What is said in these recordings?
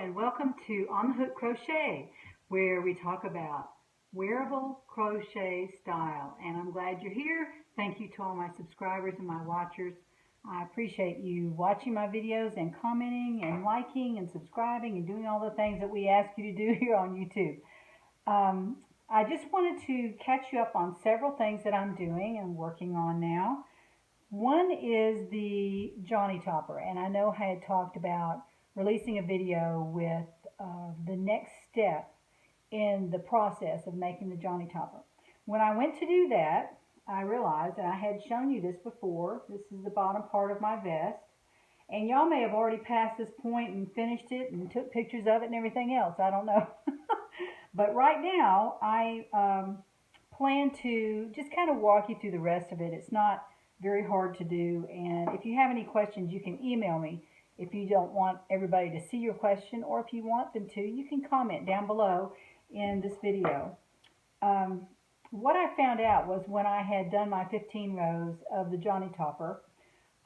and welcome to On the Hook Crochet, where we talk about wearable crochet style. And I'm glad you're here. Thank you to all my subscribers and my watchers. I appreciate you watching my videos and commenting and liking and subscribing and doing all the things that we ask you to do here on YouTube. I just wanted to catch you up on several things that I'm doing and working on now. One is the Joni Topper, and I know I had talked about releasing a video with the next step in the process of making the Joni Topper. When I went to do that, I realized, and I had shown you this before, this is the bottom part of my vest, and y'all may have already passed this point and finished it and took pictures of it and everything else, I don't know. But right now, I plan to just kind of walk you through the rest of it. It's not very hard to do, and if you have any questions, you can email me. If you don't want everybody to see your question, or if you want them to, you can comment down below in this video. What I found out was when I had done my 15 rows of the Joni Topper,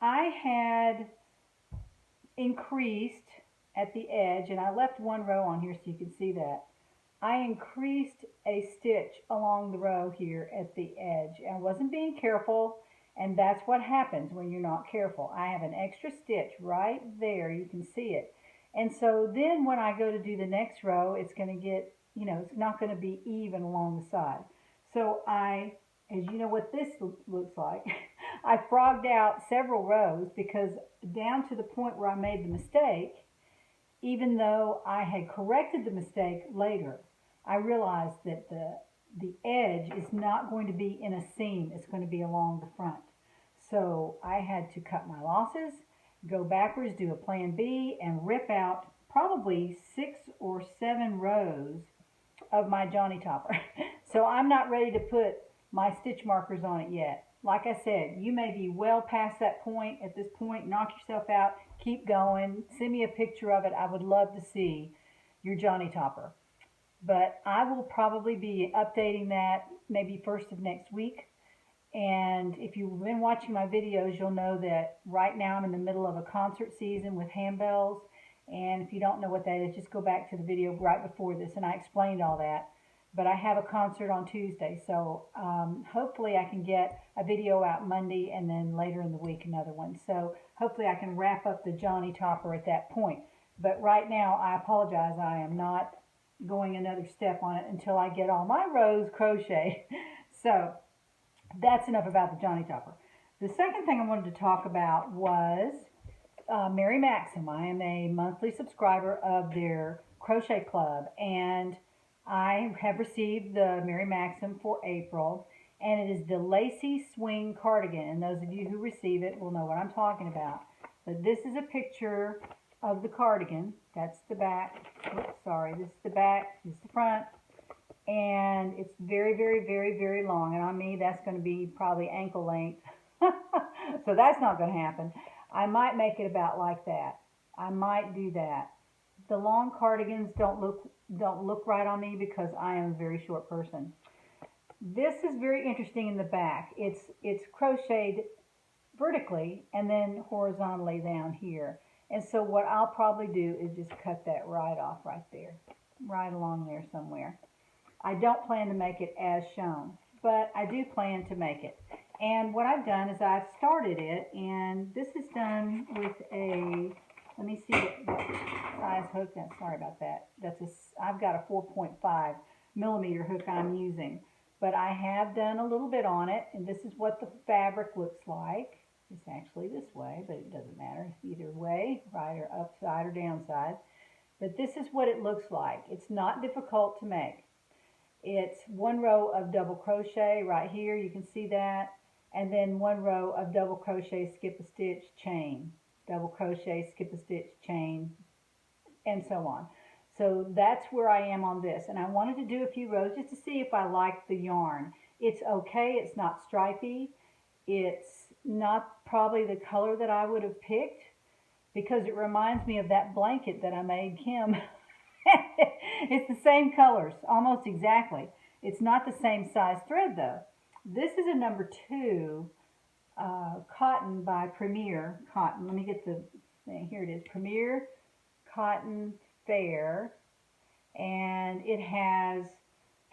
I had increased at the edge, and I left one row on here so you can see that. I increased a stitch along the row here at the edge. I wasn't being careful, and that's what happens when you're not careful. I have an extra stitch right there, you can see it. And so then when I go to do the next row, it's going to get, it's not going to be even along the side. So as you know what this looks like, I frogged out several rows because down to the point where I made the mistake, even though I had corrected the mistake later, I realized that the edge is not going to be in a seam, it's going to be along the front. So I had to cut my losses, go backwards, do a plan B, and rip out probably 6 or 7 rows of my Joni Topper. So I'm not ready to put my stitch markers on it yet. Like I said, you may be well past that point at this point. Knock yourself out, keep going, send me a picture of it. I would love to see your Joni Topper. But I will probably be updating that maybe first of next week. And if you've been watching my videos, you'll know that right now I'm in the middle of a concert season with handbells. And if you don't know what that is, just go back to the video right before this, and I explained all that. But I have a concert on Tuesday, so hopefully I can get a video out Monday, and then later in the week another one. So hopefully I can wrap up the Joni Topper at that point. But right now, I apologize, I am not going another step on it until I get all my rows crocheted. So that's enough about the Joni Topper. The second thing I wanted to talk about was Mary Maxim. I am a monthly subscriber of their crochet club, and I have received the Mary Maxim for April, and it is the Lacy Swing Cardigan. And those of you who receive it will know what I'm talking about. But this is a picture of the cardigan. That's the back. Oops, sorry, this is the back, this is the front. And it's very, very, very, very long. And on me, that's going to be probably ankle length. So that's not going to happen. I might make it about like that. I might do that. The long cardigans don't look right on me because I am a very short person. This is very interesting in the back. It's crocheted vertically and then horizontally down here. And so what I'll probably do is just cut that right off right there, right along there somewhere. I don't plan to make it as shown, but I do plan to make it. And what I've done is I've started it, and this is done with a, let me see what size hook that's, sorry about that. I've got a 4.5 millimeter hook I'm using, but I have done a little bit on it, and this is what the fabric looks like. It's actually this way, but it doesn't matter either way, right or upside or downside. But this is what it looks like. It's not difficult to make. It's one row of double crochet right here, you can see that, and then one row of double crochet, skip a stitch, chain, double crochet, skip a stitch, chain, and so on. So that's where I am on this, and I wanted to do a few rows just to see if I like the yarn. It's okay, it's not stripy, it's not probably the color that I would have picked because it reminds me of that blanket that I made Kim. It's the same colors, almost exactly. It's not the same size thread though. This is a number 2 cotton by Premier Cotton. Let me get the thing. Here it is, Premier Cotton fair, and it has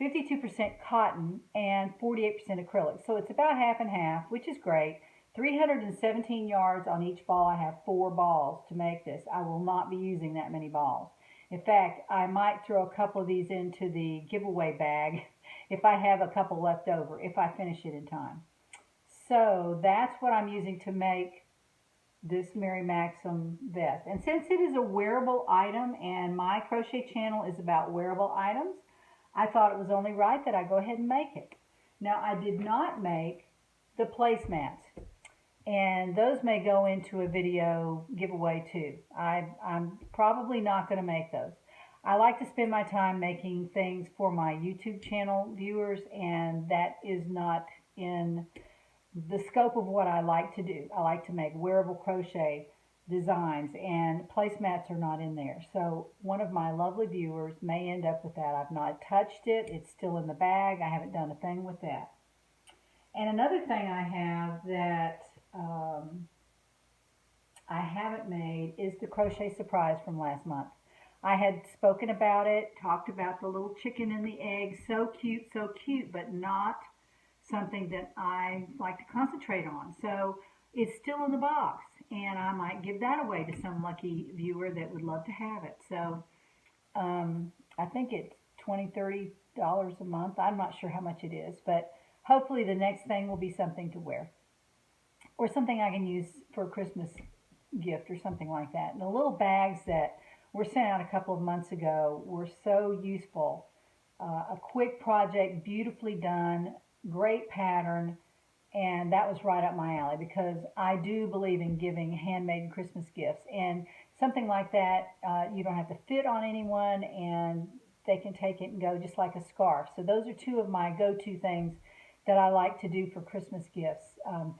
52% cotton and 48% acrylic. So it's about half and half, which is great. 317 yards on each ball. I have 4 balls to make this. I will not be using that many balls. In fact, I might throw a couple of these into the giveaway bag if I have a couple left over, if I finish it in time. So that's what I'm using to make this Mary Maxim vest. And since it is a wearable item and my crochet channel is about wearable items, I thought it was only right that I go ahead and make it. Now, I did not make the placemats, and those may go into a video giveaway too. I'm probably not going to make those. I like to spend my time making things for my YouTube channel viewers, and that is not in the scope of what I like to do. I like to make wearable crochet designs, and placemats are not in there. So one of my lovely viewers may end up with that. I've not touched it. It's still in the bag. I haven't done a thing with that. And another thing I have that I haven't made is the crochet surprise from last month. I had spoken about it, talked about the little chicken and the egg. So cute, but not something that I like to concentrate on. So it's still in the box, and I might give that away to some lucky viewer that would love to have it. So I think it's $20, $30 a month. I'm not sure how much it is, but hopefully the next thing will be something to wear, or something I can use for a Christmas gift or something like that. And the little bags that were sent out a couple of months ago were so useful. A quick project, beautifully done, great pattern, and that was right up my alley because I do believe in giving handmade Christmas gifts. And something like that, you don't have to fit on anyone, and they can take it and go just like a scarf. So those are 2 of my go-to things that I like to do for Christmas gifts.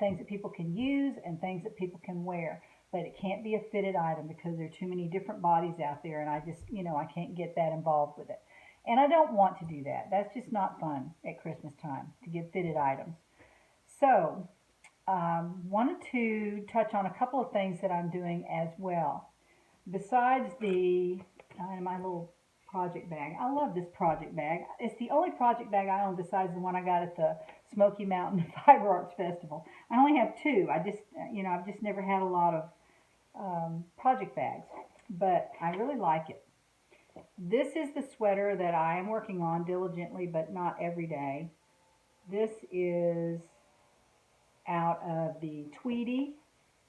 Things that people can use and things that people can wear. But it can't be a fitted item because there are too many different bodies out there, and I just, I can't get that involved with it. And I don't want to do that. That's just not fun at Christmas time to give fitted items. So, wanted to touch on a couple of things that I'm doing as well. Besides my little project bag. I love this project bag. It's the only project bag I own besides the one I got at the Smoky Mountain Fiber Arts Festival. I only have 2. I've just never had a lot of project bags, but I really like it. This is the sweater that I am working on diligently, but not every day. This is out of the Tweety,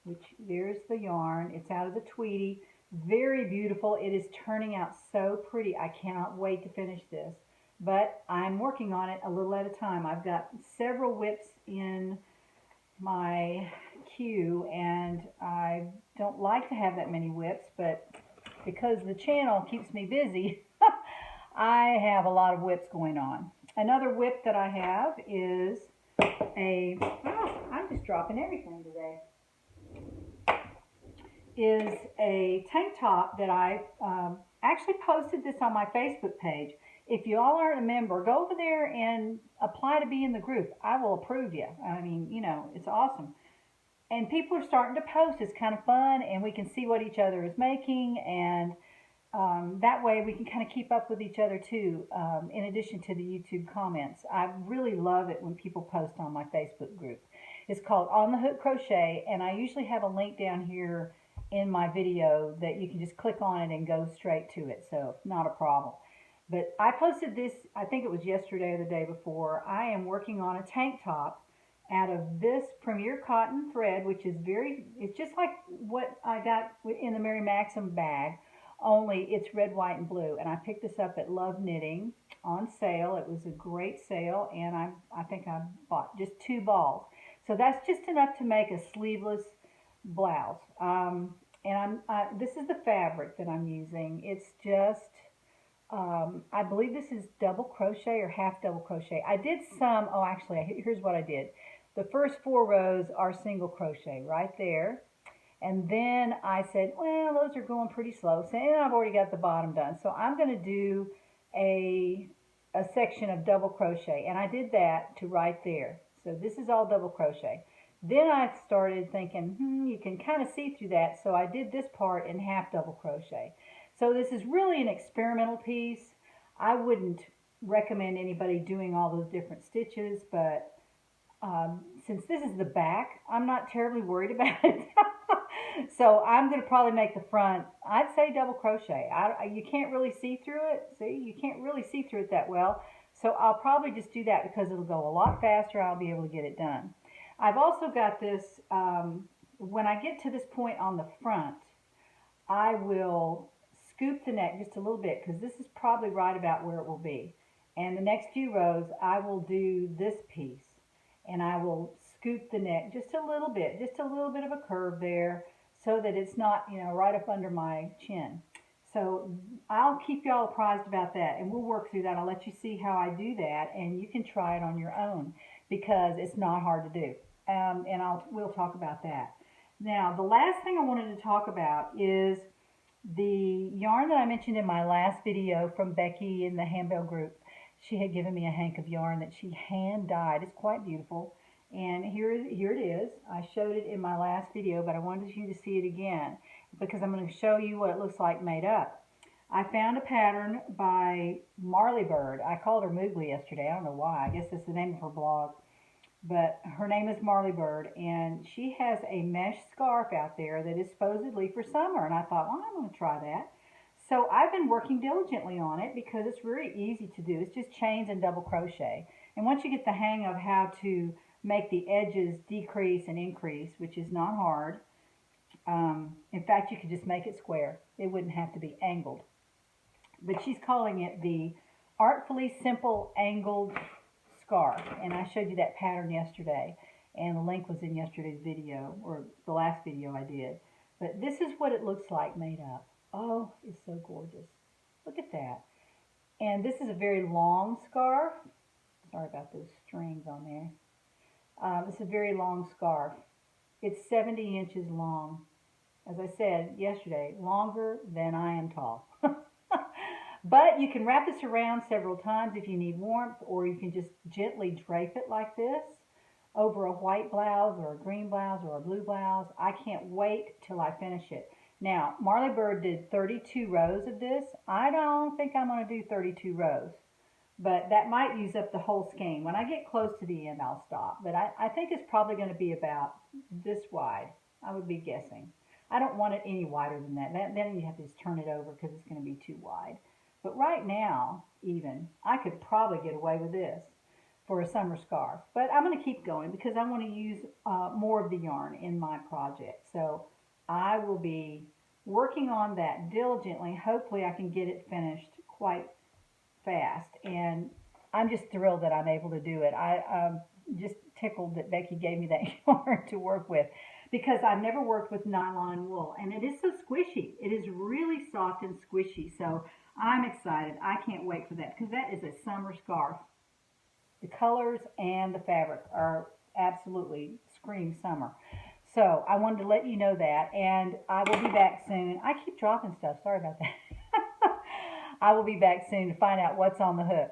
which there's the yarn. It's out of the Tweety. Very beautiful. It is turning out so pretty. I cannot wait to finish this, but I'm working on it a little at a time. I've got several whips in my queue, and I don't like to have that many whips, but because the channel keeps me busy, I have a lot of whips going on. Another whip that I have is I'm just dropping everything today, is a tank top that I actually posted this on my Facebook page. If you all aren't a member, go over there and apply to be in the group. I will approve you. I mean, it's awesome. And people are starting to post. It's kind of fun, and we can see what each other is making, and that way we can kind of keep up with each other too, in addition to the YouTube comments. I really love it when people post on my Facebook group. It's called On the Hook Crochet, and I usually have a link down here in my video that you can just click on it and go straight to it, so not a problem. But I posted this, I think it was yesterday or the day before. I am working on a tank top out of this Premier Cotton thread, which is it's just like what I got in the Mary Maxim bag, only it's red, white, and blue. And I picked this up at Love Knitting on sale. It was a great sale, and I think I bought just 2 balls. So that's just enough to make a sleeveless blouse. And this is the fabric that I'm using. It's just, I believe this is double crochet or half double crochet. I did some, actually, here's what I did. The first 4 rows are single crochet right there. And then I said, well, those are going pretty slow. So, and I've already got the bottom done. So I'm going to do a section of double crochet. And I did that to right there. So this is all double crochet. Then I started thinking, you can kind of see through that. So I did this part in half double crochet. So this is really an experimental piece. I wouldn't recommend anybody doing all those different stitches, but since this is the back, I'm not terribly worried about it. So I'm going to probably make the front, I'd say double crochet. You can't really see through it. See, you can't really see through it that well. So I'll probably just do that because it'll go a lot faster. I'll be able to get it done. I've also got this, when I get to this point on the front, I will scoop the neck just a little bit because this is probably right about where it will be. And the next few rows, I will do this piece and I will scoop the neck just a little bit of a curve there so that it's not, you know, right up under my chin. So I'll keep y'all apprised about that and we'll work through that. I'll let you see how I do that and you can try it on your own because it's not hard to do. And we'll talk about that. Now, the last thing I wanted to talk about is the yarn that I mentioned in my last video from Becky in the Handbell group. She had given me a hank of yarn that she hand dyed. It's quite beautiful. And here it is. I showed it in my last video, but I wanted you to see it again because I'm going to show you what it looks like made up. I found a pattern by Marley Bird. I called her Moogly yesterday. I don't know why. I guess that's the name of her blog. But her name is Marley Bird, and she has a mesh scarf out there that is supposedly for summer. And I thought, well, I'm going to try that. So I've been working diligently on it because it's very easy to do. It's just chains and double crochet. And once you get the hang of how to make the edges decrease and increase, which is not hard, in fact, you could just make it square. It wouldn't have to be angled. But she's calling it the Artfully Simple Angled Scarf. And I showed you that pattern yesterday. And the link was in yesterday's video, or the last video I did. But this is what it looks like made up. Oh, it's so gorgeous. Look at that. And this is a very long scarf. Sorry about those strings on there. It's a very long scarf. It's 70 inches long. As I said yesterday, longer than I am tall. But you can wrap this around several times if you need warmth, or you can just gently drape it like this over a white blouse or a green blouse or a blue blouse. I can't wait till I finish it. Now, Marley Bird did 32 rows of this. I don't think I'm going to do 32 rows, but that might use up the whole skein. When I get close to the end, I'll stop. But I think it's probably going to be about this wide, I would be guessing. I don't want it any wider than that. Then you have to just turn it over because it's going to be too wide. But right now, even, I could probably get away with this for a summer scarf. But I'm going to keep going because I want to use more of the yarn in my project. So I will be working on that diligently. Hopefully I can get it finished quite fast. And I'm just thrilled that I'm able to do it. I'm just tickled that Becky gave me that yarn to work with because I've never worked with nylon wool. And it is so squishy. It is really soft and squishy. So I'm excited. I can't wait for that because that is a summer scarf. The colors and the fabric are absolutely scream summer. So I wanted to let you know that, and I will be back soon. I keep dropping stuff. Sorry about that. I will be back soon to find out what's on the hook.